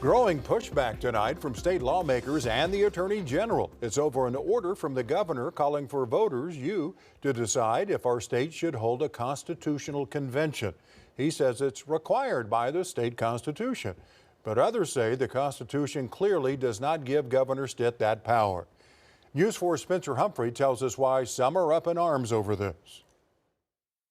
Growing pushback tonight from state lawmakers and the Attorney General. It's over an order from the governor calling for voters, to decide if our state should hold a constitutional convention. He says it's required by the state constitution. But others say the Constitution clearly does not give Governor Stitt that power. News 4's Spencer Humphrey tells us why some are up in arms over this.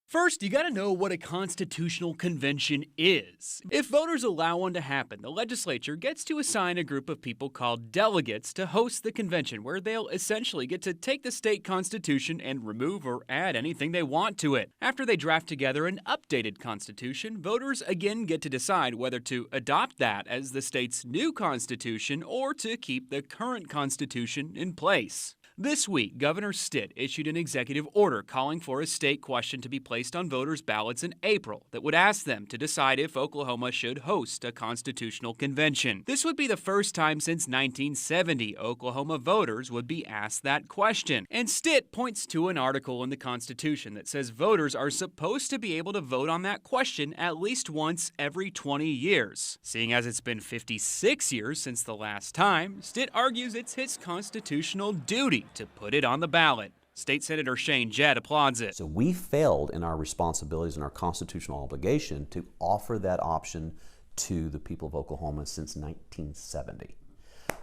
First, you gotta know what a constitutional convention is. If voters allow one to happen, the legislature gets to assign a group of people called delegates to host the convention, where they'll essentially get to take the state constitution and remove or add anything they want to it. After they draft together an updated constitution, voters again get to decide whether to adopt that as the state's new constitution or to keep the current constitution in place. This week, Governor Stitt issued an executive order calling for a state question to be placed on voters' ballots in April that would ask them to decide if Oklahoma should host a constitutional convention. This would be the first time since 1970 Oklahoma voters would be asked that question. And Stitt points to an article in the Constitution that says voters are supposed to be able to vote on that question at least once every 20 years. Seeing as it's been 56 years since the last time, Stitt argues it's his constitutional duty to put it on the ballot. State Senator Shane Jett applauds it. So we failed in our responsibilities and our constitutional obligation to offer that option to the people of Oklahoma since 1970.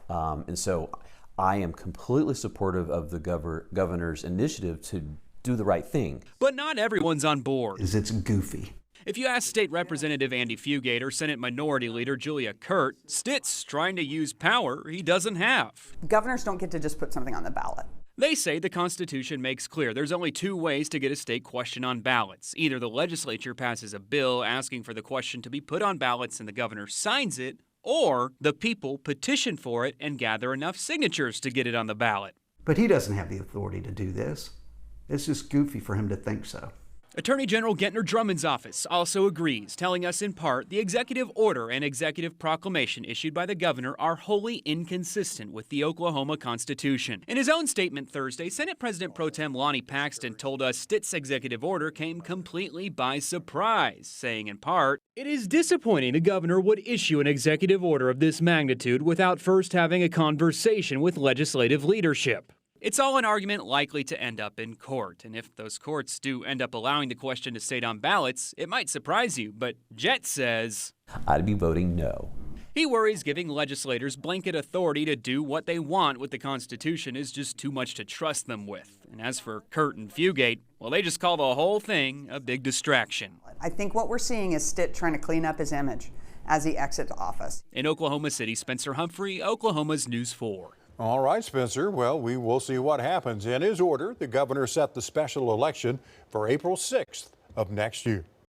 And so I am completely supportive of the governor's initiative to do the right thing. But not everyone's on board. It's goofy. If you ask State Representative Andy Fugate or Senate Minority Leader Julia Kurt, Stitt's trying to use power he doesn't have. Governors don't get to just put something on the ballot. They say the Constitution makes clear there's only two ways to get a state question on ballots. Either the legislature passes a bill asking for the question to be put on ballots and the governor signs it, or the people petition for it and gather enough signatures to get it on the ballot. But he doesn't have the authority to do this. It's just goofy for him to think so. Attorney General Drummond's office also agrees, telling us in part the executive order and executive proclamation issued by the governor are wholly inconsistent with the Oklahoma Constitution. In his own statement Thursday, Senate President Pro Tem Lonnie Paxton told us Stitt's executive order came completely by surprise, saying in part, "It is disappointing the governor would issue an executive order of this magnitude without first having a conversation with legislative leadership." It's all an argument likely to end up in court, and if those courts do end up allowing the question to stay on ballots, it might surprise you, but Jett says I'd be voting no. He worries giving legislators blanket authority to do what they want with the Constitution is just too much to trust them with. And as for Kurt and Fugate, well, they just call the whole thing a big distraction. I think what we're seeing is Stitt trying to clean up his image as he exits office. In Oklahoma City, Spencer Humphrey, Oklahoma's News 4. All right, Spencer. Well, we will see what happens. In his order, the governor set the special election for April 6th of next year.